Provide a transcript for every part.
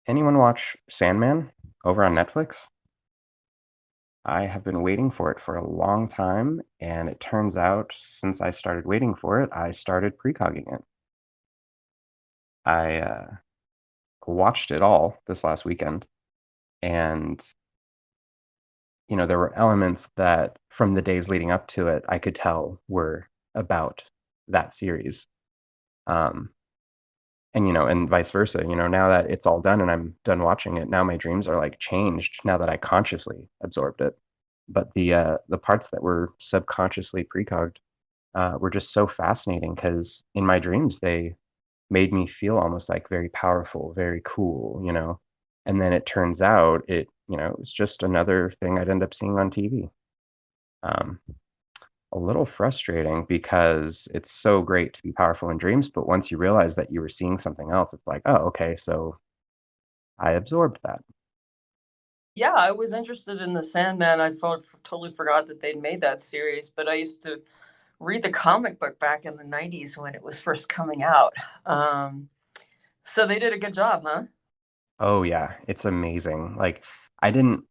Anyone watch Sandman over on Netflix? I have been waiting for it for a long time, and it turns out since I started waiting for it, I started precogging it. I watched it all this last weekend, and there were elements that from the days leading up to it, I could tell were about that series. Um, and vice versa. Now that it's all done and I'm done watching it, now my dreams are like changed now that I consciously absorbed it. But the parts that were subconsciously precogged were just so fascinating because in my dreams they made me feel almost like very powerful, very cool. And then it turns out it was just another thing I'd end up seeing on TV. Um, a little frustrating because it's so great to be powerful in dreams, but once you realize that you were seeing something else, it's like, oh, okay, so I absorbed that. Yeah, I was interested in the Sandman. Totally forgot that they'd made that series, but I used to read the comic book back in the 90s when it was first coming out. Um, so they did a good job, huh? Oh yeah, it's amazing. Like I didn't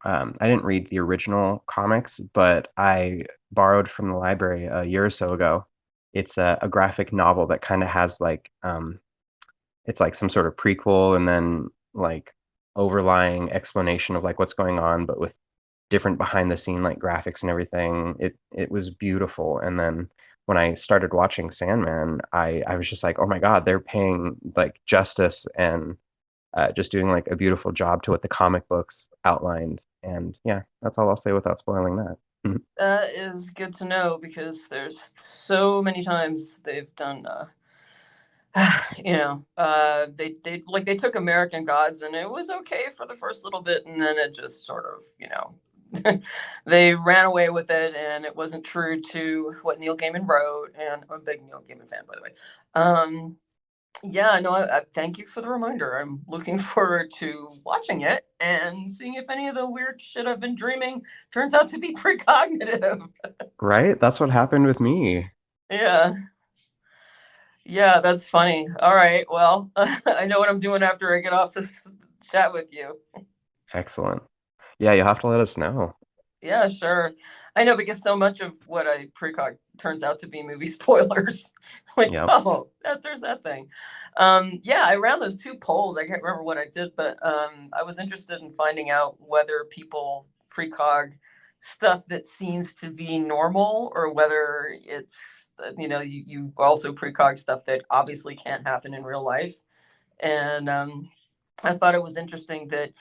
read the original comics, but I borrowed from the library a year or so ago. It's a graphic novel that kind of has like it's like some sort of prequel and then like overlying explanation of like what's going on, but with different behind the scene like graphics and everything. It was beautiful. And then when I started watching Sandman, I was just like, oh my God, they're paying like justice and just doing like a beautiful job to what the comic books outlined. And yeah, that's all I'll say without spoiling that. That is good to know because there's so many times they've done, they took American Gods and it was okay for the first little bit, and then it just sort of, they ran away with it, and it wasn't true to what Neil Gaiman wrote. And I'm a big Neil Gaiman fan, by the way. Um, Yeah, no, I thank you for the reminder. I'm looking forward to watching it and seeing if any of the weird shit I've been dreaming turns out to be precognitive. Right? That's what happened with me. Yeah, yeah, that's funny. All right, well, I know what I'm doing after I get off this chat with you. Excellent. Yeah, you'll have to let us know. Yeah, sure. I know, because so much of what I precog turns out to be movie spoilers. Like, Yep. oh, there's that thing. Yeah, I ran those two polls. I can't remember what I did, but I was interested in finding out whether people precog stuff that seems to be normal, or whether it's, you also precog stuff that obviously can't happen in real life. And I thought it was interesting that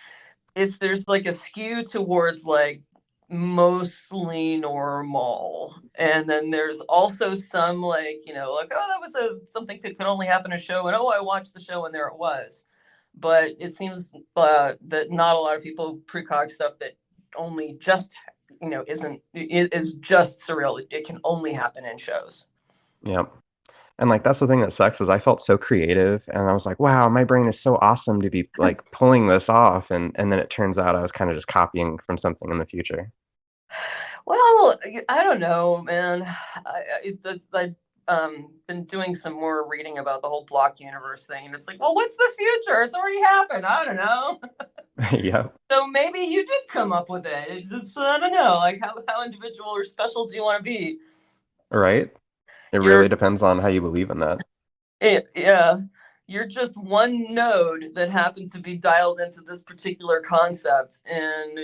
there's like a skew towards like mostly normal, and then there's also some, like, like, oh, that was something that could only happen in a show, and oh, I watched the show and there it was. But it seems that not a lot of people precog stuff that only just, isn't is just surreal. It can only happen in shows. Yep. And like that's the thing that sucks is I felt so creative and I was like, wow, my brain is so awesome to be like pulling this off and then it turns out I was kind of just copying from something in the future. Well, I don't know, man. I've been doing some more reading about the whole block universe thing, and it's like, well, what's the future? It's already happened. I don't know. Yep. So maybe you did come up with it. It's just, I don't know, like, how individual or special do you want to be? Right? It You're really depends on how you believe in that. yeah, you're just one node that happened to be dialed into this particular concept, and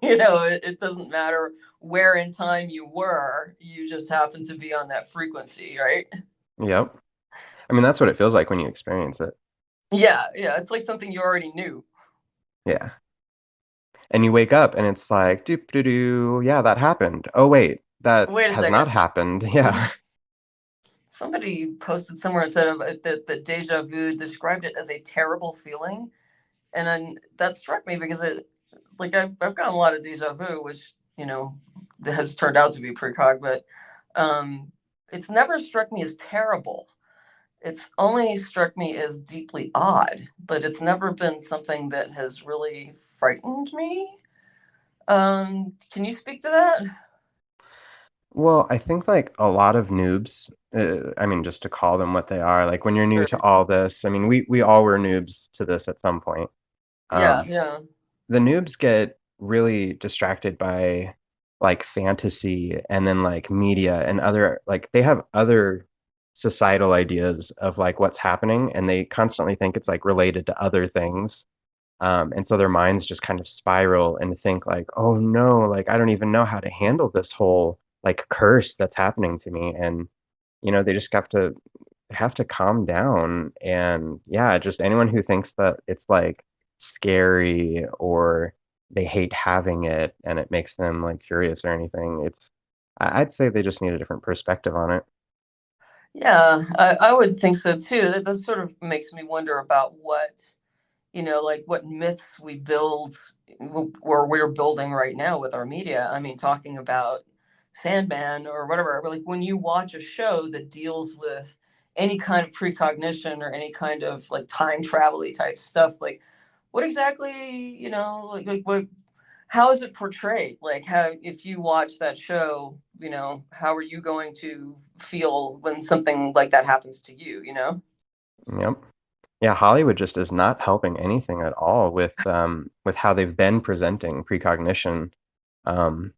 it doesn't matter where in time you were. You just happen to be on that frequency, right? Yep. I mean, that's what it feels like when you experience it. Yeah, yeah, it's like something you already knew. Yeah. And you wake up and it's like, doop doo doo, yeah, that happened. Oh wait, that Wait a has not second. happened. Yeah. Somebody posted somewhere and said that deja vu described it as a terrible feeling, and then that struck me because I've gotten a lot of deja vu, which has turned out to be precog, but it's never struck me as terrible. It's only struck me as deeply odd, but it's never been something that has really frightened me. Can you speak to that? Well, I think like a lot of noobs, I mean, just to call them what they are, like when you're new Sure. to all this, I mean, we all were noobs to this at some point. Yeah, Um, yeah. the noobs get really distracted by like fantasy and then like media and other like they have other societal ideas of like what's happening and they constantly think it's like related to other things. And so their minds just kind of spiral and think like, oh no, like I don't even know how to handle this whole like curse that's happening to me. And they just have to calm down. And yeah, just anyone who thinks that it's like scary or they hate having it and it makes them like curious or anything, I'd say they just need a different perspective on it. Yeah, I would think so too. That sort of makes me wonder about like what myths we build or we're building right now with our media. I mean, talking about Sandman or whatever, like when you watch a show that deals with any kind of precognition or any kind of like time travel type stuff, like what exactly, like what, how is it portrayed? Like how, if you watch that show, how are you going to feel when something like that happens to you? Yep. Yeah, Hollywood just is not helping anything at all with how they've been presenting precognition. Um,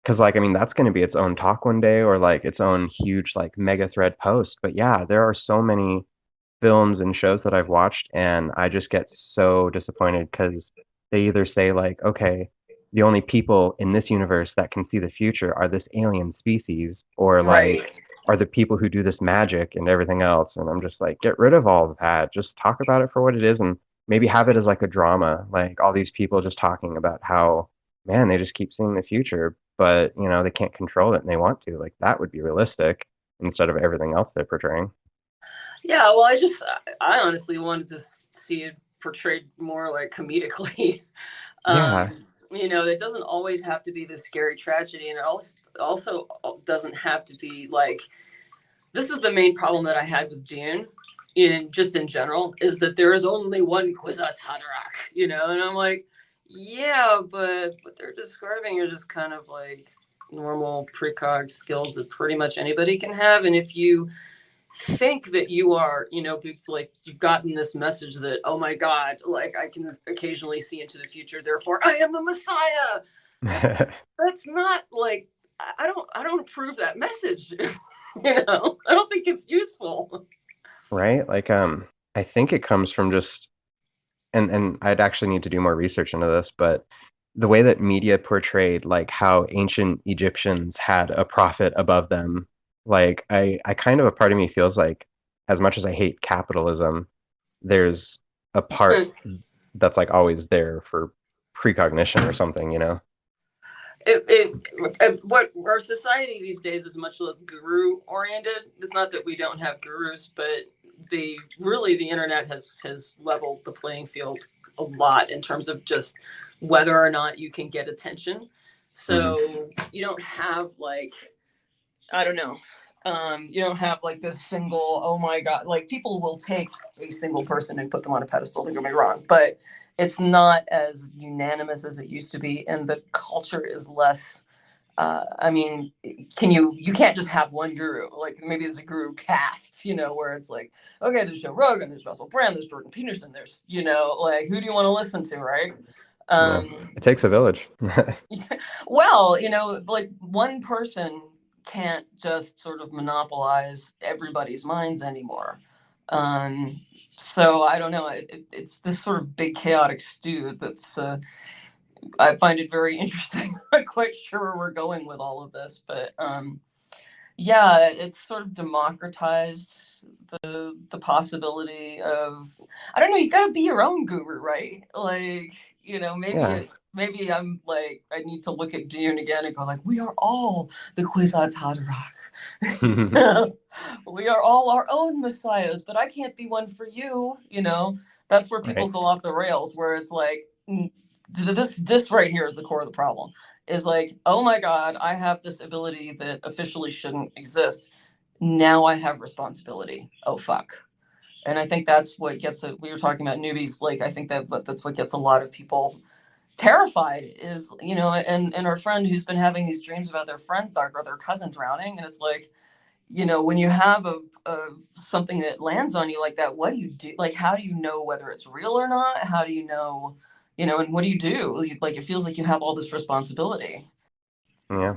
because like I mean that's going to be its own talk one day or like its own huge like mega thread post. But yeah, there are so many films and shows that I've watched, and I just get so disappointed because they either say like, okay, the only people in this universe that can see the future are this alien species, or like, Right. are the people who do this magic and everything else. And I'm just like, get rid of all of that. Just talk about it for what it is, and maybe have it as like a drama, like all these people just talking about how, man, they just keep seeing the future, but they can't control it and they want to. Like that would be realistic instead of everything else they're portraying. Yeah, well, I honestly wanted to see it portrayed more like comedically. Yeah. It doesn't always have to be the scary tragedy, and it also doesn't have to be like, this is the main problem that I had with Dune, in general, is that there is only one Kwisatz Haderach, and I'm like, yeah, but what they're describing are just kind of like normal precog skills that pretty much anybody can have, and if you think that you are, because like you've gotten this message that, oh my God, like I can occasionally see into the future, therefore I am the Messiah. That's that's not like, I don't approve that message. I don't think it's useful. Right? Like, I think it comes from just, and I'd actually need to do more research into this, but the way that media portrayed like how ancient Egyptians had a prophet above them, like I kind of a part of me feels like as much as I hate capitalism, there's a part that's like always there for precognition or something. What our society these days is much less guru oriented. It's not that we don't have gurus, but the internet has leveled the playing field a lot in terms of just whether or not you can get attention. Hmm. So you don't have like, I don't know. You don't have like this single, oh my God, like people will take a single person and put them on a pedestal, don't get me wrong, but it's not as unanimous as it used to be. And the culture is less, I mean, you can't just have one guru. Like maybe there's a guru cast, where it's like, okay, there's Joe Rogan, there's Russell Brand, there's Jordan Peterson, there's, like, who do you want to listen to, right? Yeah. Um, It takes a village. well, like one person can't just sort of monopolize everybody's minds anymore. Um, so I don't know. It's this sort of big chaotic stew that's. I find it very interesting. I'm not quite sure where we're going with all of this, but yeah, it's sort of democratized the possibility of, I don't know, you got to be your own guru, right? Like, Yeah. maybe I'm like, I need to look at Dune again and go like, we are all the Kwisatz Haderach. We are all our own messiahs, but I can't be one for you. That's where people Right. go off the rails, where it's like, this right here is the core of the problem, is like, oh my God, I have this ability that officially shouldn't exist. Now I have responsibility. Oh fuck. And I think that's what gets it. We were talking about newbies. Like, I think that's what gets a lot of people terrified is, and our friend who's been having these dreams about their friend or their cousin drowning. And it's like, when you have something that lands on you like that, what do you do? Like, how do you know whether it's real or not? How do you know, and what do you do? Like, it feels like you have all this responsibility. Yeah.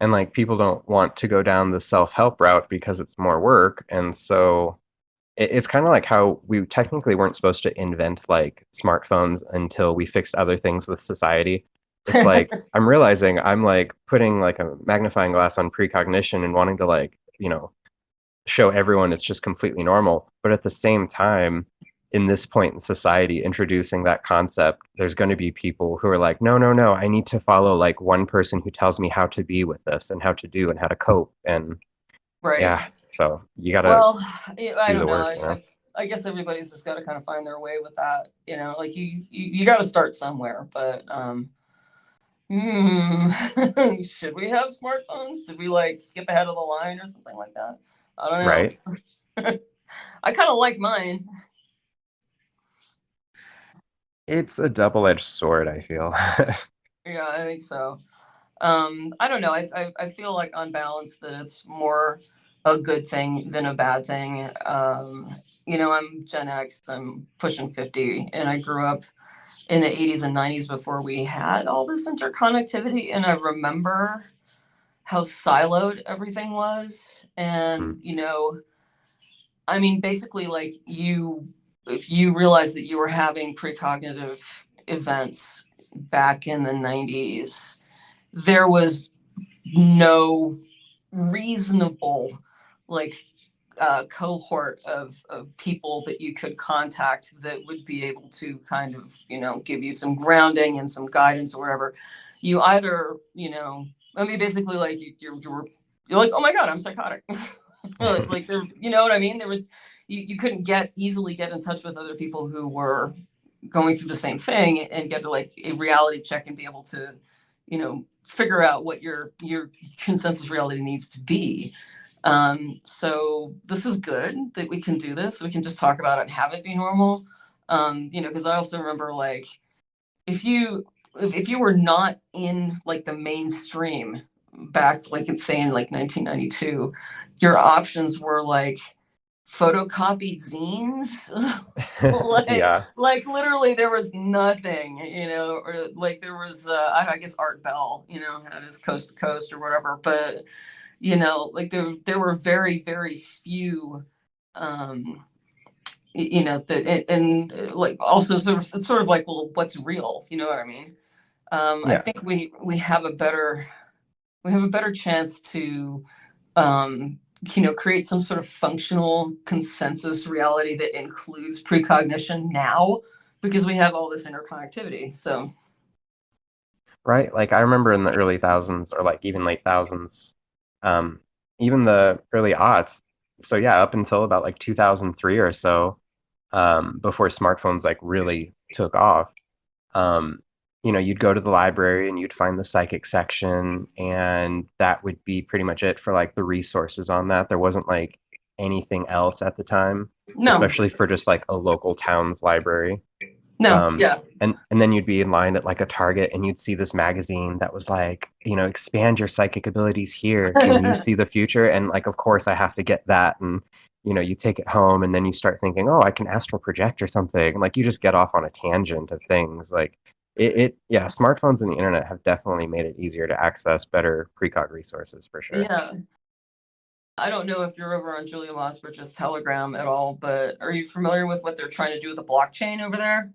And like people don't want to go down the self-help route because it's more work. And so it's kind of like how we technically weren't supposed to invent like smartphones until we fixed other things with society. It's like I'm realizing I'm like putting like a magnifying glass on precognition and wanting to like, show everyone it's just completely normal. But at the same time, in this point in society, introducing that concept, there's going to be people who are like, no, no, no, I need to follow like one person who tells me how to be with this and how to do and how to cope. And Right. yeah, so you got to Well, I do don't the know. work, I guess everybody's just got to kind of find their way with that. Like you got to start somewhere. But should we have smartphones? Did we like skip ahead of the line or something like that? I don't right? know. I kind of like mine. It's a double-edged sword, I feel. Yeah, I think so. I don't know. I feel like on balance that it's more a good thing than a bad thing. I'm Gen X. I'm pushing 50, and I grew up in the 80s and 90s before we had all this interconnectivity. And I remember how siloed everything was. Mm. And, I mean, basically, like if you realize that you were having precognitive events back in the 90s, there was no reasonable, like, cohort of people that you could contact that would be able to kind of, give you some grounding and some guidance or whatever. You either, I mean, basically, like you're like, oh my God, I'm psychotic. Like there, you know what I mean? There was, you couldn't easily get in touch with other people who were going through the same thing and get to like a reality check and be able to, figure out what your consensus reality needs to be. So this is good that we can do this. We can just talk about it and have it be normal. Because I also remember like if you were not in like the mainstream back like it's saying like 1992, your options were like photocopied zines. like Yeah, like literally there was nothing, or like there was I guess Art Bell, had his Coast to Coast or whatever, but like there were very, very few, um, that, and like also sort of, it's sort of like, well, what's real? You know what I mean? I yeah. think we have a better chance to, um, create some sort of functional consensus reality that includes precognition now because we have all this interconnectivity. So Right? Like I remember in the early thousands or like even late thousands, um, even the early aughts. So yeah, up until about like 2003 or so, before smartphones like really took off, um, you'd go to the library and you'd find the psychic section, and that would be pretty much it for like the resources on that. There wasn't like anything else at the time, no, especially for just like a local town's library. no, yeah, And then you'd be in line at like a Target and you'd see this magazine that was like, expand your psychic abilities here. Can you see the future? And like, of course, I have to get that. And you take it home and then you start thinking, oh, I can astral project or something. Like you just get off on a tangent of things. Like yeah, smartphones and the internet have definitely made it easier to access better precog resources for sure. yeah. I don't know if you're over on Julia Mossbridge's Telegram at all, but are you familiar with what they're trying to do with the blockchain over there?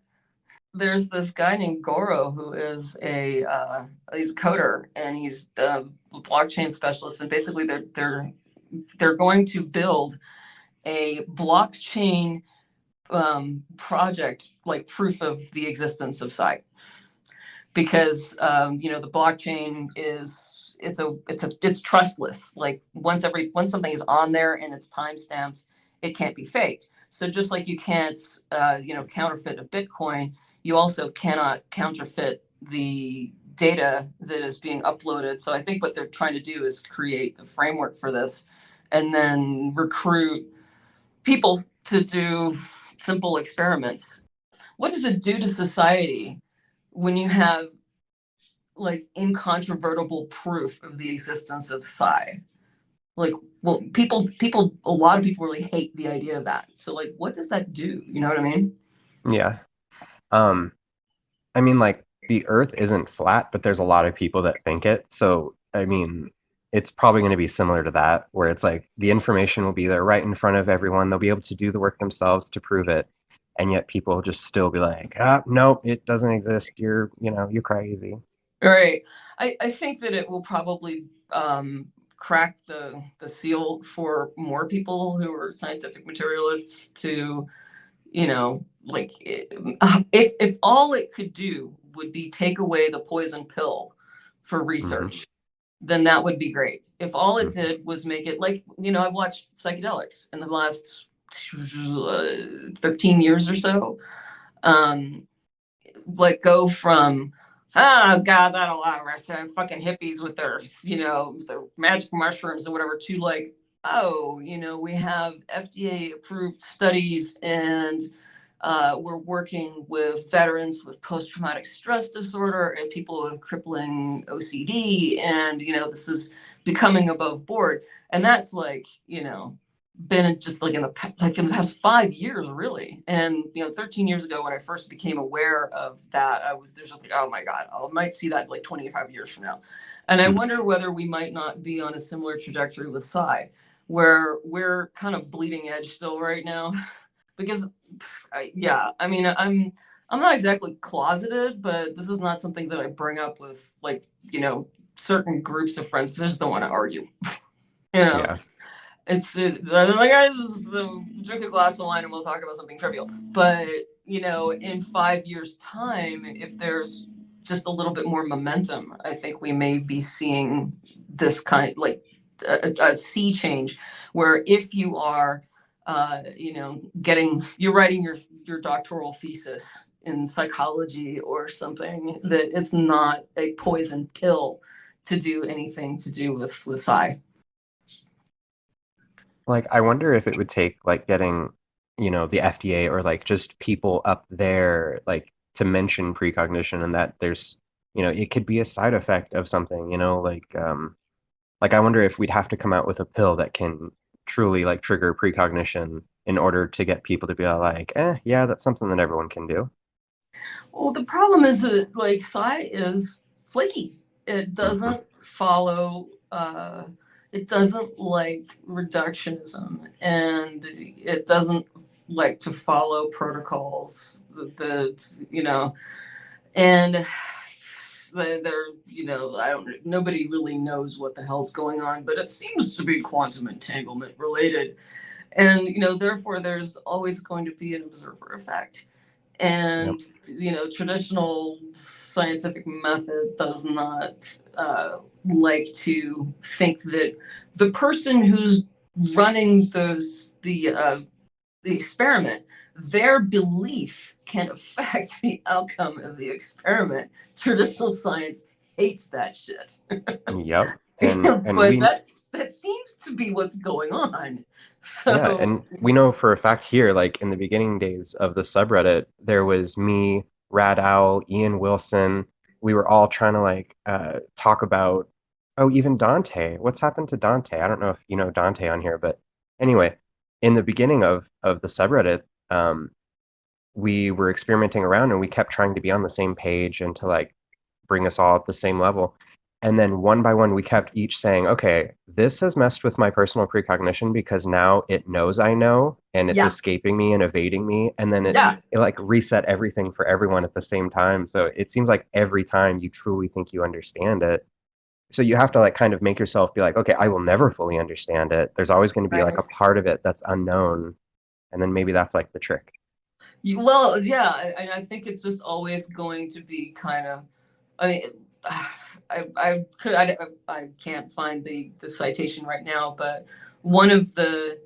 There's this guy named Goro who is he's a coder and he's a blockchain specialist, and basically they're going to build a blockchain project like proof of the existence of psi, because the blockchain is it's trustless. Like once something is on there and it's time stamped, it can't be faked. So just like you can't counterfeit a Bitcoin, you also cannot counterfeit the data that is being uploaded. So I think what they're trying to do is create the framework for this and then recruit people to do simple experiments. What does it do to society when you have like incontrovertible proof of the existence of psi? Like, well, a lot of people really hate the idea of that. So like, what does that do? You know what I mean? Yeah. Um, I mean, like the Earth isn't flat, but there's a lot of people that think it. So, I mean, it's probably going to be similar to that, where it's like the information will be there right in front of everyone. They'll be able to do the work themselves to prove it, and yet people will just still be like, ah, nope, it doesn't exist. You're crazy. All right. I think that it will probably crack the seal for more people who are scientific materialists to, like if all it could do would be take away the poison pill for Hmm. research, then that would be great. If all it Hmm. did was make it like, I've watched psychedelics in the last 13 years or so. Um, like go from oh god that'll fucking hippies with their magic mushrooms or whatever to like we have FDA approved studies and we're working with veterans with post-traumatic stress disorder and people with crippling OCD and this is becoming above board and that's like been just like in the past 5 years really and 13 years ago when I first became aware of that I was there's just like oh my god I might see that like 25 years from now and I Hmm. wonder whether we might not be on a similar trajectory with psi where we're kind of bleeding edge still right now because I mean I'm not exactly closeted but this is not something that I bring up with like certain groups of friends because I just don't want to argue you know Yeah. like I just drink a glass of wine and we'll talk about something trivial. But in 5 years' time, if there's just a little bit more momentum, I think we may be seeing this kind like a sea change, where if you are, you're writing your doctoral thesis in psychology or something, that it's not a poison pill to do anything to do with psi. Like, I wonder if it would take like getting, the FDA or like just people up there, like to mention precognition and that there's, it could be a side effect of something, like I wonder if we'd have to come out with a pill that can truly like trigger precognition in order to get people to be like, yeah, that's something that everyone can do. Well, the problem is that like psi is flaky. It Hmm. doesn't follow. It doesn't like reductionism, and it doesn't like to follow protocols. And they're I don't. Nobody really knows what the hell's going on, but it seems to be quantum entanglement related, and therefore there's always going to be an observer effect Yep. and traditional scientific method does not like to think that the person who's running the experiment, their belief can affect the outcome of the experiment. Traditional science hates that shit. Yep. And But we that seems to be what's going on. Yeah, So and we know for a fact here, like in the beginning days of the subreddit, there was me, Rad Owl, Ian Wilson. We were all trying to like talk about, oh, even Dante. What's happened to Dante? I don't know if you know Dante on here, but anyway, in the beginning of the subreddit, we were experimenting around and we kept trying to be on the same page and to like bring us all at the same level. And then one by one, we kept each saying, okay, this has messed with my personal precognition because now it knows I know and it's yeah, escaping me and evading me. And then yeah. it like reset everything for everyone at the same time. So it seems like every time you truly think you understand it. So you have to like kind of make yourself be like, okay, I will never fully understand it. There's always going to be like Right. a part of it that's unknown. And then maybe that's like the trick. Well, yeah, I think it's just always going to be kind of. I mean, I can't find the citation right now, but one of the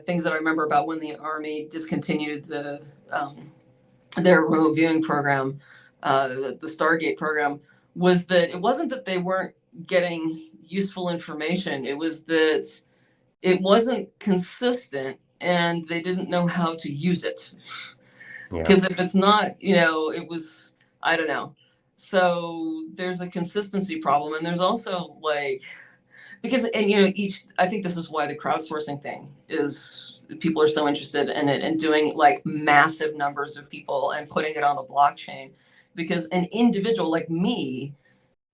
things that I remember about when the Army discontinued their remote viewing program, the Stargate program, was that it wasn't that they weren't getting useful information; it was that it wasn't consistent and they didn't know how to use it. Yeah. Because if it's not, it was, I don't know. So there's a consistency problem. And there's also like, because, and I think this is why the crowdsourcing thing is, people are so interested in it and doing like massive numbers of people and putting it on the blockchain, because an individual like me,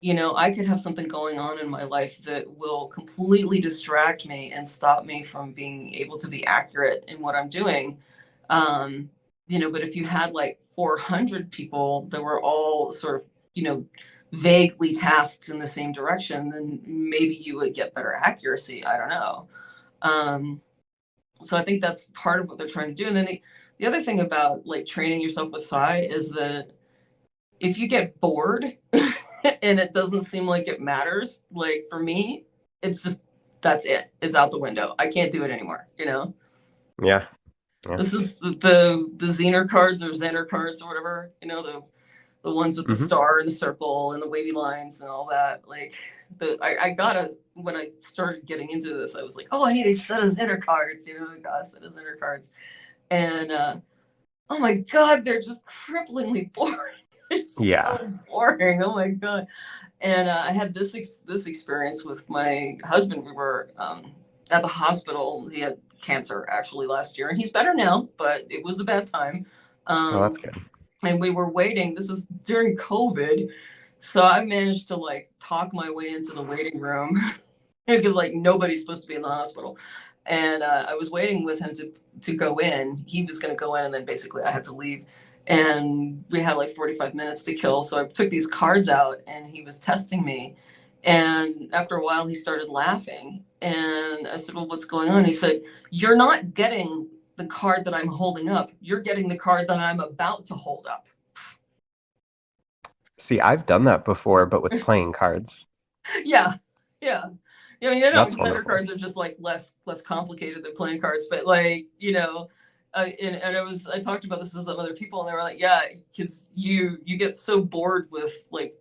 I could have something going on in my life that will completely distract me and stop me from being able to be accurate in what I'm doing. But if you had like 400 people that were all sort of, vaguely tasked in the same direction, then maybe you would get better accuracy. I don't know. So I think that's part of what they're trying to do. And then the other thing about like training yourself with psi is that if you get bored and it doesn't seem like it matters, like for me, it's just, that's it. It's out the window. I can't do it anymore, Yeah. This is the Zener cards or Zener cards or whatever, the ones with the star and the circle and the wavy lines and all that. Like when I started getting into this, I was like, oh, I need a set of Zener cards, I got a set of Zener cards. And oh my God, they're just cripplingly boring. They're so boring. Oh my God. And I had this experience with my husband. We were at the hospital. He had cancer actually last year, and he's better now, but it was a bad time. Oh, that's good. And we were waiting. This is during COVID. So I managed to like talk my way into the waiting room because like nobody's supposed to be in the hospital. And I was waiting with him to go in. He was going to go in, and then basically I had to leave. And we had like 45 minutes to kill. So I took these cards out, and he was testing me. And after a while, he started laughing. And I said, well, what's going on? He said, you're not getting the card that I'm holding up. You're getting the card that I'm about to hold up. See, I've done that before, but with playing cards. Yeah. Center cards are just like less complicated than playing cards, but like, and I talked about this with some other people, and they were like, yeah, because you get so bored with like,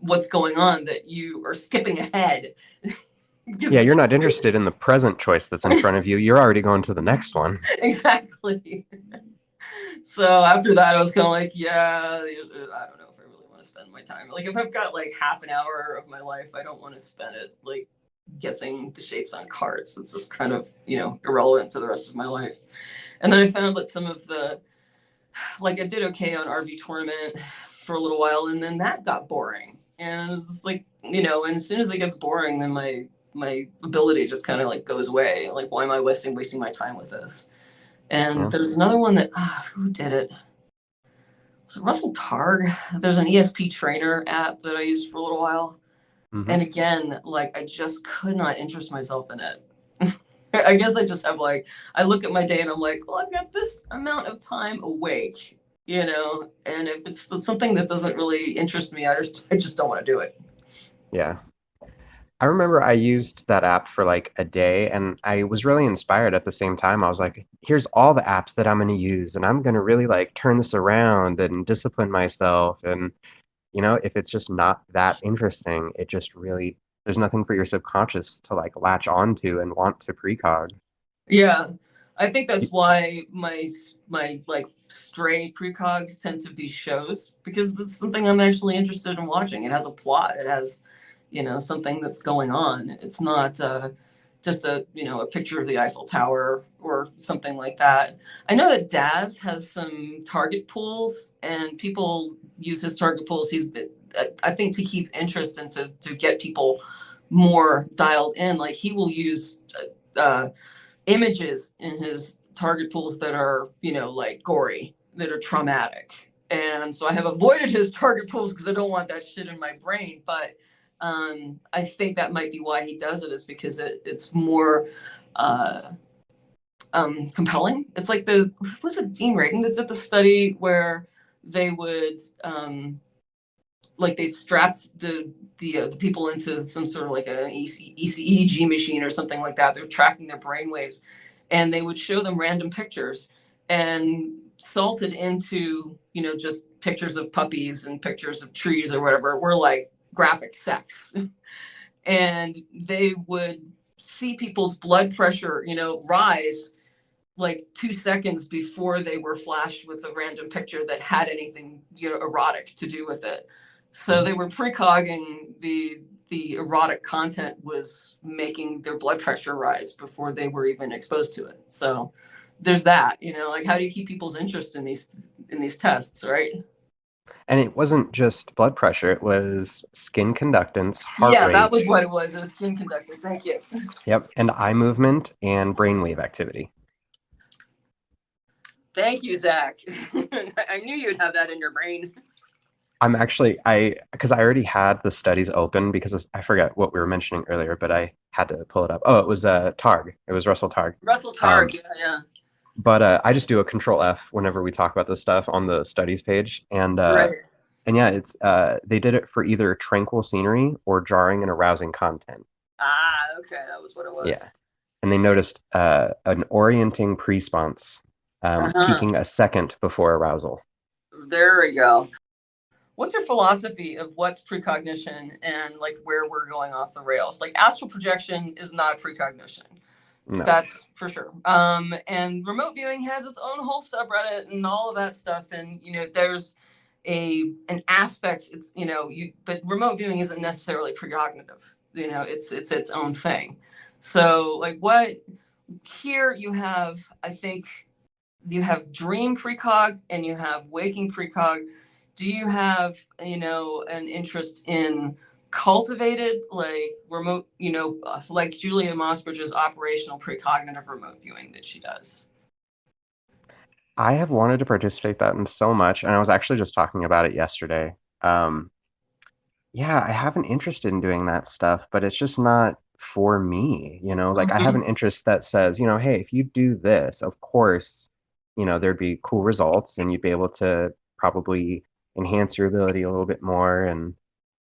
what's going on that you are skipping ahead. Yeah, you're not interested in the present choice that's in front of you. You're already going to the next one. Exactly. So after that, I was kind of like, yeah, I don't know if I really want to spend my time. Like if I've got like half an hour of my life, I don't want to spend it like guessing the shapes on cards. It's just kind of, irrelevant to the rest of my life. And then I found that some of I did okay on RV Tournament for a little while, and then that got boring. And it was like, and as soon as it gets boring, then my ability just kind of like goes away. Like, why am I wasting my time with this? And there's another one that, who did it? Was it Russell Targ? There's an ESP trainer app that I used for a little while. Mm-hmm. And again, like, I just could not interest myself in it. I guess I just have I look at my day and I'm like, well, I've got this amount of time awake, and if it's something that doesn't really interest me, I just don't want to do it. Yeah. I remember I used that app for like a day, and I was really inspired at the same time. I was like, here's all the apps that I'm going to use, and I'm going to really like turn this around and discipline myself. And, if it's just not that interesting, it just really, there's nothing for your subconscious to like latch onto and want to precog. Yeah. I think that's why my like stray precogs tend to be shows, because it's something I'm actually interested in watching. It has a plot. It has, something that's going on. It's not just a picture of the Eiffel Tower or something like that. I know that Daz has some target pools, and people use his target pools. I think to keep interest and to get people more dialed in. Like he will use images in his target pools that are, like gory, that are traumatic. And so I have avoided his target pools because I don't want that shit in my brain. But I think that might be why he does it, is because it's more compelling. It's like was it Dean Radin that did the study where they would they strapped the people into some sort of like an ECG machine or something like that. They're tracking their brain waves, and they would show them random pictures and salted into, just pictures of puppies and pictures of trees or whatever were like graphic sex. And they would see people's blood pressure, rise like 2 seconds before they were flashed with a random picture that had anything, erotic to do with it. So they were precogging the the erotic content was making their blood pressure rise before they were even exposed to it. So there's that, like how do you keep people's interest in these tests, right? And it wasn't just blood pressure, it was skin conductance, heart Yeah, that rate, was what it was. It was skin conductor. Thank you. yep, and eye movement and brainwave activity. Thank you, Zach. I knew you'd have that in your brain. Because I already had the studies open because I forget what we were mentioning earlier, but I had to pull it up. Oh, it was Targ. It was Russell Targ. Russell Targ, Um, yeah. but I just do a control F whenever we talk about this stuff on the studies page, Right. and yeah, it's they did it for either tranquil scenery or jarring and arousing content. Ah, okay, that was what it Yeah, was. and they noticed an orienting pre-response Uh-huh. peaking a second before arousal. There we go. What's your philosophy of what's precognition and like where we're going off the rails? Like astral projection is not precognition. No, That's for sure. And remote viewing has its own whole subreddit and all of that stuff. And there's an aspect. It's but remote viewing isn't necessarily precognitive. It's its own thing. So like what here you have, I think you have dream precog and you have waking precog. Do you have an interest in cultivated like remote like Julia Mossbridge's operational precognitive remote viewing that she does? I have wanted to participate that in so much, and I was actually just talking about it yesterday. Um, yeah, I have an interest in doing that stuff, but it's just not for me, Like I have Mm-hmm. an interest that says, hey, if you do this, of course, there'd be cool results and you'd be able to probably enhance your ability a little bit more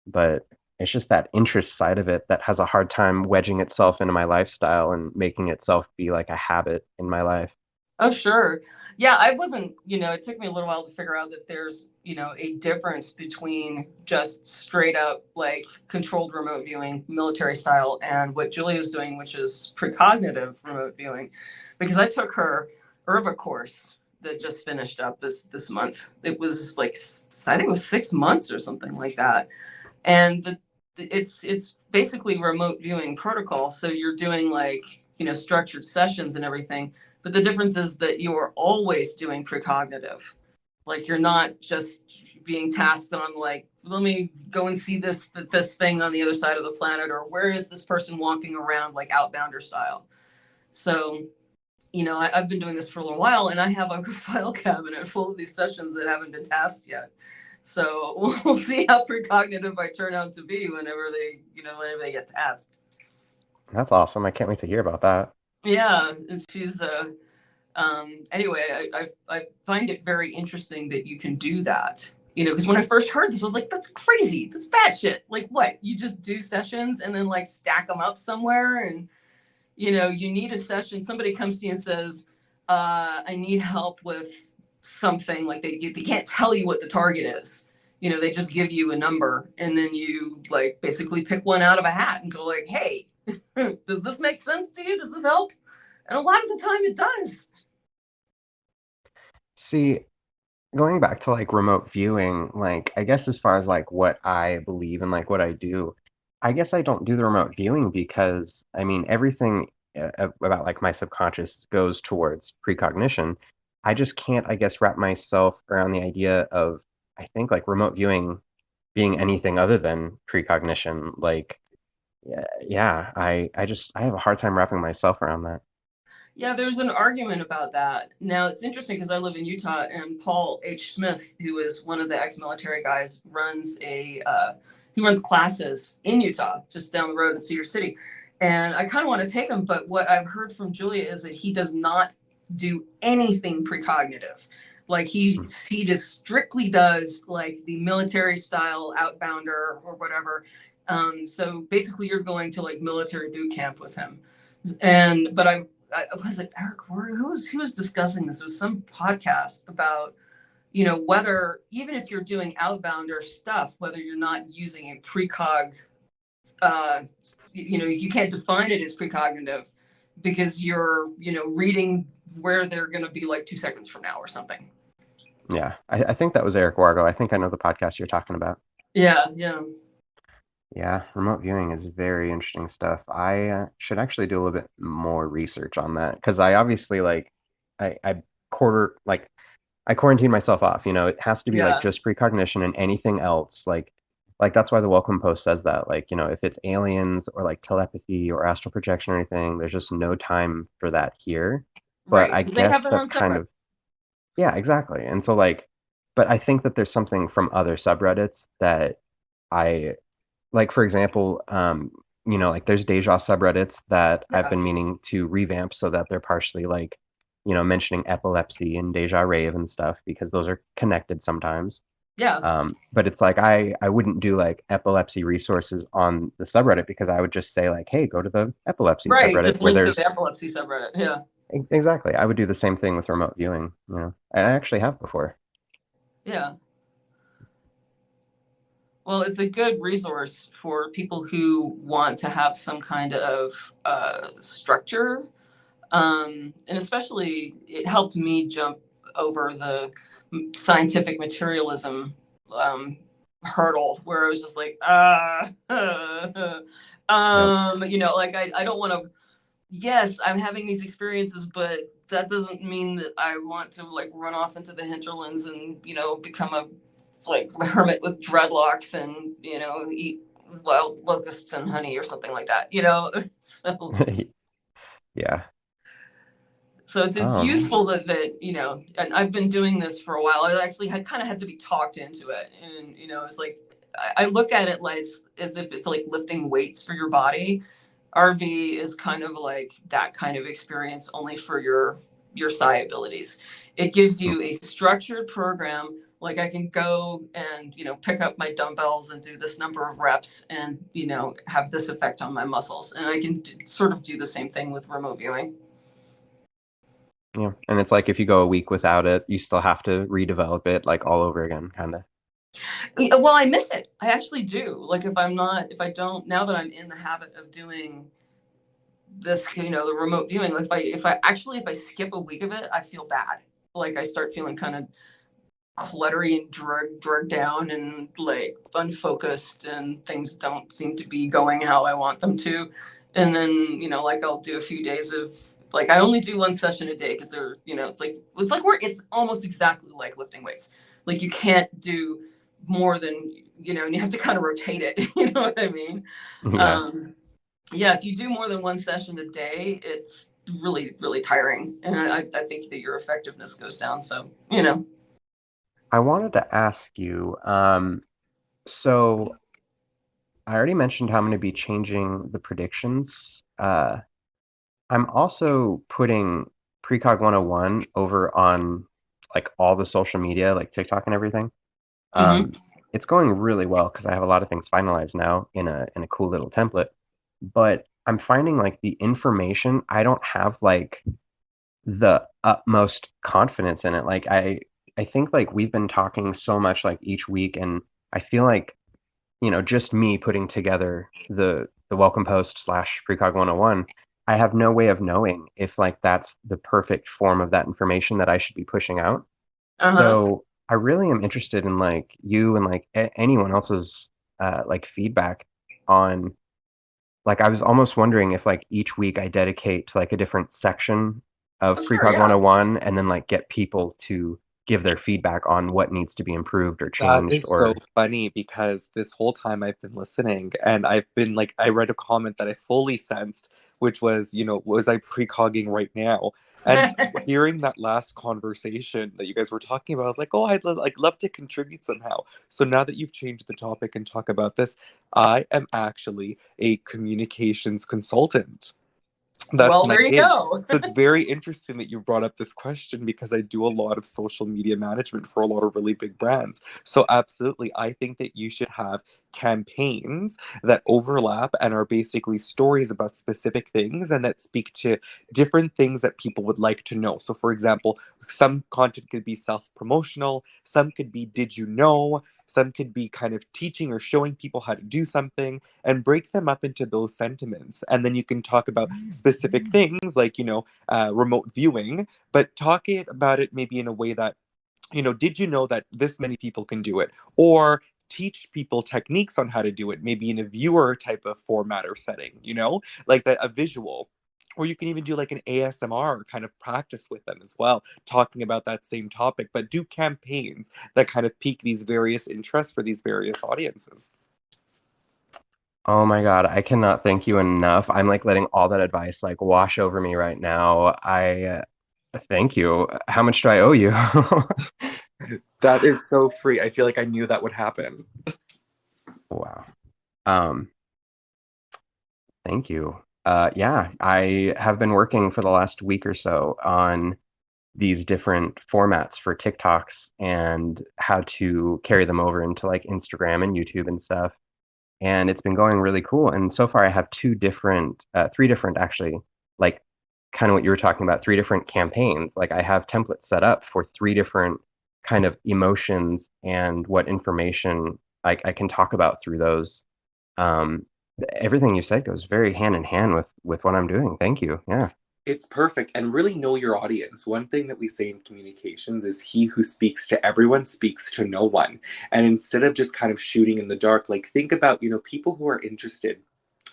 but it's just that interest side of it that has a hard time wedging itself into my lifestyle and making itself be like a habit in my life. Oh, sure. Yeah, I wasn't, it took me a little while to figure out that there's, a difference between just straight up like controlled remote viewing, military style, and what Julie was doing, which is precognitive remote viewing. Because I took her IRVA course that just finished up this month. It was like, I think it was 6 months or something like that. And it's basically remote viewing protocol. So you're doing like, structured sessions and everything, but the difference is that you are always doing precognitive. Like you're not just being tasked on like, let me go and see this thing on the other side of the planet, or where is this person walking around like Outbounder style. So I've been doing this for a little while, and I have a file cabinet full of these sessions that haven't been tasked yet. So we'll see how precognitive I turn out to be whenever they get tasked. That's awesome. I can't wait to hear about that. Yeah, and she's anyway, I find it very interesting that you can do that. Because when I first heard this, I was like, that's crazy. That's batshit. Like, what? You just do sessions and then like stack them up somewhere, and you need a session. Somebody comes to you and says, I need help with something. Like they can't tell you what the target is. They just give you a number, and then you like basically pick one out of a hat and go like, hey, does this make sense to you? Does this help? And a lot of the time it does. See, going back to like remote viewing, like I guess as far as like what I believe and like what I do, I guess I don't do the remote viewing because I mean everything about like my subconscious goes towards precognition. I just can't, I guess, wrap myself around the idea of I think like remote viewing being anything other than precognition. Like yeah, I have a hard time wrapping myself around that. Yeah, there's an argument about that. Now, it's interesting because I live in Utah, and Paul H. Smith, who is one of the ex-military guys, he runs classes in Utah, just down the road in Cedar City. And I kind of want to take him, but what I've heard from Julia is that he does not do anything precognitive. Like he just strictly does like the military style outbounder or whatever. So basically, you're going to like military boot camp with him. But I was it Eric who was discussing this? It was some podcast about whether even if you're doing outbounder stuff, whether you're not using a precog, you can't define it as precognitive because you're reading where they're going to be like 2 seconds from now or something. Yeah, I think that was Eric Wargo. I think I know the podcast you're talking about. Yeah, yeah. Yeah, remote viewing is very interesting stuff. I should actually do a little bit more research on that because I obviously like I quarter like I quarantine myself off. It has to be like Yeah, just precognition and anything else. Like that's why the welcome post says that. Like, if it's aliens or like telepathy or astral projection or anything, there's just no time for that here. But right. I Because they have guess their that's own kind subreddit. of yeah, exactly. And so like, but I think that there's something from other subreddits that I like, for example, like there's Deja subreddits that I've Yeah, been meaning to revamp so that they're partially like, mentioning epilepsy and Deja rave and stuff because those are connected sometimes. yeah, But it's like I wouldn't do like epilepsy resources on the subreddit because I would just say like, hey, go to the epilepsy right. subreddit Just where link to the there's epilepsy subreddit. Yeah, exactly. I would do the same thing with remote viewing, and I actually have before. yeah. Well, it's a good resource for people who want to have some kind of structure. And especially, it helped me jump over the scientific materialism um, hurdle where I was just like, Yep. like I don't want to. Yes, I'm having these experiences, but that doesn't mean that I want to like run off into the hinterlands and become a like hermit with dreadlocks and eat wild locusts and honey or something like that. So Yeah. it's Um, useful that and I've been doing this for a while. I actually had kind of had to be talked into it, and it's like I look at it like as if it's like lifting weights for your body. RV is kind of like that kind of experience, only for your psi abilities. It gives you a structured program. Like I can go and pick up my dumbbells and do this number of reps, and have this effect on my muscles. And I can sort of do the same thing with remote viewing. yeah. And it's like if you go a week without it, you still have to redevelop it like all over again, kind of. Well, I miss it. I actually do. Like if I don't, now that I'm in the habit of doing this, the remote viewing, if I skip a week of it, I feel bad. Like I start feeling kind of cluttery and drugged down and like unfocused, and things don't seem to be going how I want them to. And then, like I'll do a few days of like I only do one session a day because they're, it's like work. It's almost exactly like lifting weights. Like you can't do more than and you have to kind of rotate it. You know what I mean? Yeah. Um, yeah, if you do more than one session a day, it's really, really tiring. And I think that your effectiveness goes down. So, I wanted to ask you, so I already mentioned how I'm going to be changing the predictions. I'm also putting Precog 101 over on like all the social media, like TikTok and everything. mm-hmm. Um, it's going really well because I have a lot of things finalized now in a cool little template. But I'm finding like the information, I don't have like the utmost confidence in it. Like I think like we've been talking so much like each week, and I feel like just me putting together the welcome post slash precog 101, I have no way of knowing if like that's the perfect form of that information that I should be pushing out. Uh-huh. So I really am interested in like you and like anyone else's like feedback on like I was almost wondering if like each week I dedicate to like a different section Oh, of sure, Precog yeah. 101 and then like get people to give their feedback on what needs to be improved or That changed is so or funny because this whole time I've been listening and I've been like, I read a comment that I fully sensed, which was, was I precogging right now? And hearing that last conversation that you guys were talking about, I was like, oh, like love to contribute somehow. So now that you've changed the topic and talk about this, I am actually a communications consultant. That's Well, my there you gig. go. So it's very interesting that you brought up this question because I do a lot of social media management for a lot of really big brands. So absolutely, I think that you should have campaigns that overlap and are basically stories about specific things and that speak to different things that people would like to know. So for example, some content could be self-promotional, some could be did you know, some could be kind of teaching or showing people how to do something and break them up into those sentiments. And then you can talk about specific things like, remote viewing, but about it maybe in a way that did you know that this many people can do it? Or teach people techniques on how to do it, maybe in a viewer type of format or setting, like a visual. Or you can even do like an ASMR kind of practice with them as well, talking about that same topic, but do campaigns that kind of pique these various interests for these various audiences. Oh my God, I cannot thank you enough. I'm like letting all that advice like wash over me right now. I thank you. How much do I owe you? That is so free. I feel like I knew that would happen. Wow. Um, Thank you. Yeah, I have been working for the last week or so on these different formats for TikToks and how to carry them over into like Instagram and YouTube and stuff. And it's been going really cool. And so far, I have three different actually, like kind of what you were talking about, three different campaigns. Like I have templates set up for three different kind of emotions and what information I can talk about through those. Um, Everything you said goes very hand in hand with what I'm doing. Thank you. Yeah. It's perfect. And really know your audience. One thing that we say in communications is he who speaks to everyone speaks to no one. And instead of just kind of shooting in the dark, like think about, people who are interested,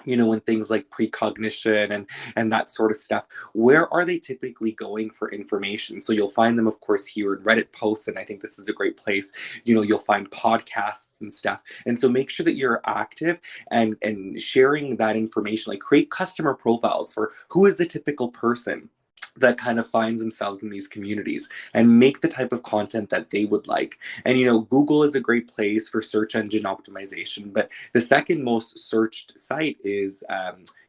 in things like precognition and that sort of stuff. Where are they typically going for information? So you'll find them, of course, here in Reddit posts, and I think this is a great place. You'll find podcasts and stuff. And so make sure that you're active and sharing that information. Like create customer profiles for who is the typical person that kind of finds themselves in these communities, and make the type of content that they would like. And Google is a great place for search engine optimization, but the second most searched site is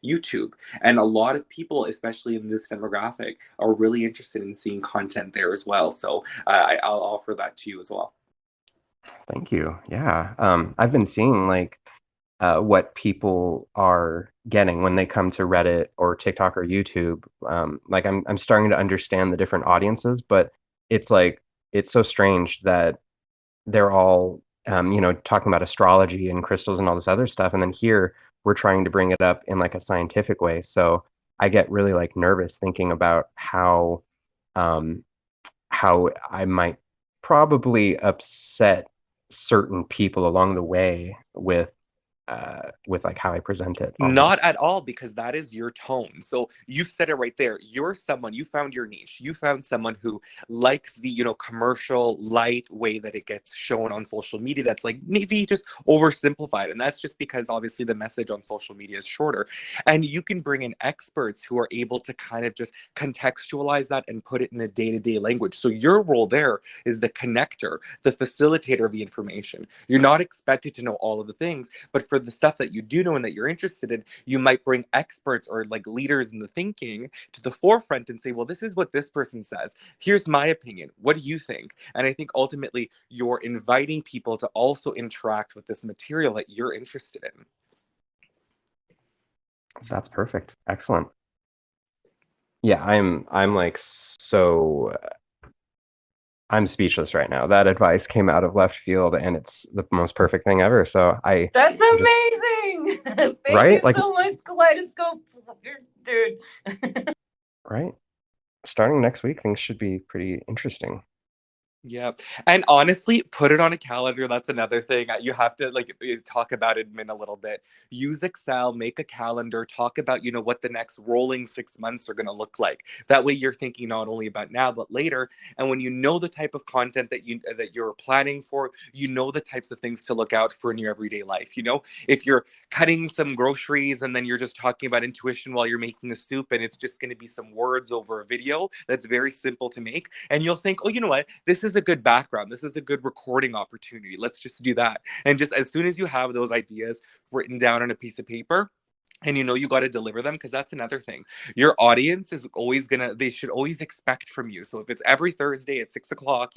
YouTube. And a lot of people, especially in this demographic, are really interested in seeing content there as well. So I'll offer that to you as well. Thank you. Yeah. I've been seeing like what people are getting when they come to Reddit or TikTok or YouTube. Like I'm starting to understand the different audiences, but it's like it's so strange that they're all talking about astrology and crystals and all this other stuff, and then here we're trying to bring it up in like a scientific way. So I get really like nervous thinking about um, how I might probably upset certain people along the way with like how I present it Not almost. at all, because that is your tone. So you've said it right there. You're someone, you found your niche. You found someone who likes the, commercial light way that it gets shown on social media. That's like maybe just oversimplified. And that's just because obviously the message on social media is shorter. And you can bring in experts who are able to kind of just contextualize that and put it in a day-to-day language. So your role there is the connector, the facilitator of the information. You're not expected to know all of the things, but for the stuff that you do know and that you're interested in, you might bring experts or like leaders in the thinking to the forefront and say, well, this is what this person says. Here's my opinion. What do you think? And I think ultimately you're inviting people to also interact with this material that you're interested in. That's perfect. Excellent. Yeah, I'm like so I'm speechless right now. That advice came out of left field and it's the most perfect thing ever. So That's I'm just amazing. Thank you right? Like so much, Kaleidoscope, dude. right? Starting next week, things should be pretty interesting. Yeah. And honestly, put it on a calendar. That's another thing. You have to like talk about admin a little bit. Use Excel, make a calendar, talk about, what the next rolling 6 months are going to look like. That way you're thinking not only about now, but later. And when you know the type of content that you're planning for, the types of things to look out for in your everyday life. If you're cutting some groceries and then you're just talking about intuition while you're making a soup and it's just going to be some words over a video that's very simple to make. And you'll think, oh, you know what? This is a good background. This is a good recording opportunity. Let's just do that. And just as soon as you have those ideas written down on a piece of paper, and you got to deliver them, because that's another thing. Your audience is always they should always expect from you. So if it's every Thursday at 6 o'clock,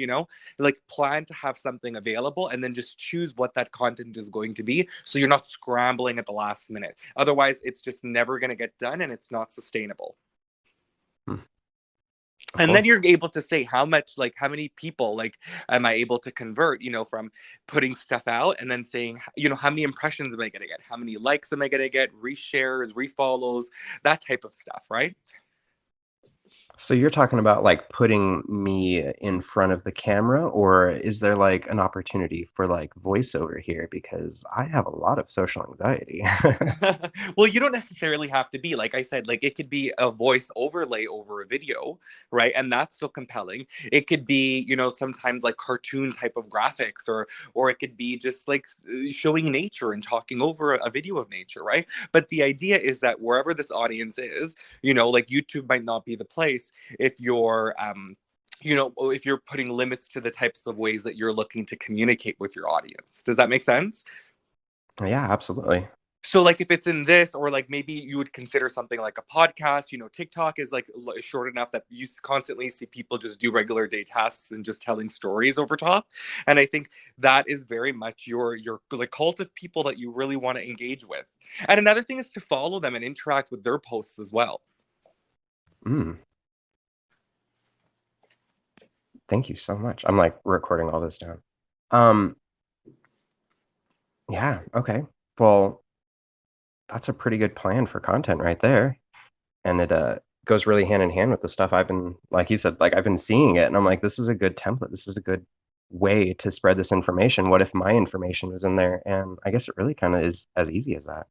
like plan to have something available and then just choose what that content is going to be. So you're not scrambling at the last minute. Otherwise, it's just never going to get done and it's not sustainable. And then you're able to say how many people am I able to convert, from putting stuff out and then saying, how many impressions am I going to get? How many likes am I going to get? Reshares, refollows, that type of stuff, right? So you're talking about like putting me in front of the camera, or is there like an opportunity for like voiceover here? Because I have a lot of social anxiety. Well, you don't necessarily have to be, like I said, like it could be a voice overlay over a video, right? And that's still compelling. It could be, sometimes like cartoon type of graphics, or it could be just like showing nature and talking over a video of nature, right? But the idea is that wherever this audience is, like YouTube might not be the place if if you're putting limits to the types of ways that you're looking to communicate with your audience. Does that make sense? Yeah, absolutely. So like if it's in this, or like maybe you would consider something like a podcast. TikTok is like short enough that you constantly see people just do regular day tasks and just telling stories over top. And I think that is very much your like cult of people that you really want to engage with. And another thing is to follow them and interact with their posts as well. Mm. Thank you so much. I'm like recording all this down. Yeah, okay. Well, that's a pretty good plan for content right there. And it goes really hand in hand with the stuff I've been, like you said, like I've been seeing it, and I'm like, this is a good template. This is a good way to spread this information. What if my information was in there? And I guess it really kind of is as easy as that.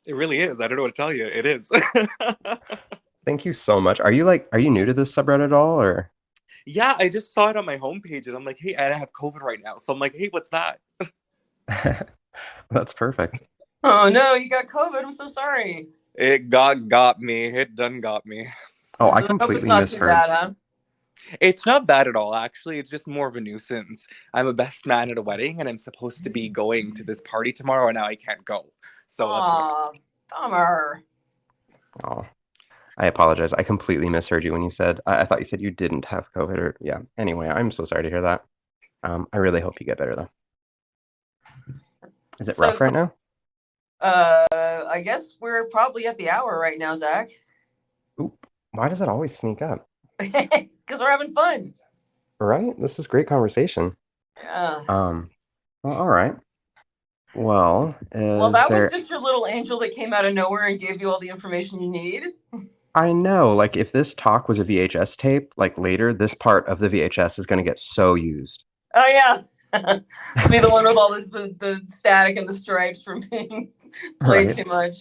It really is. I don't know what to tell you. It is. Thank you so much. Are you new to this subreddit at all, or? Yeah, I just saw it on my homepage and I'm like, hey, I have COVID right now. So I'm like, hey, what's that? That's perfect. Oh no, you got COVID. I'm so sorry. It got me. It done got me. Oh, I I hope it's completely not too misheard. bad, huh? It's not bad at all, actually. It's just more of a nuisance. I'm a best man at a wedding and I'm supposed to be going to this party tomorrow, and now I can't go. So that's Aw, bummer. Oh, I apologize. I completely misheard you when you said, I thought you said you didn't have COVID, or yeah. Anyway, I'm so sorry to hear that. I really hope you get better though. Is it rough right now? I guess we're probably at the hour right now, Zach. Oop, why does it always sneak up? Because we're having fun. Right? This is great conversation. Yeah. Well, all right. Well, Well, that was just your little angel that came out of nowhere and gave you all the information you need. I know, like if this talk was a VHS tape, like later, this part of the VHS is going to get so used. Oh yeah. Be the one with all this the static and the stripes from being played Right. too much.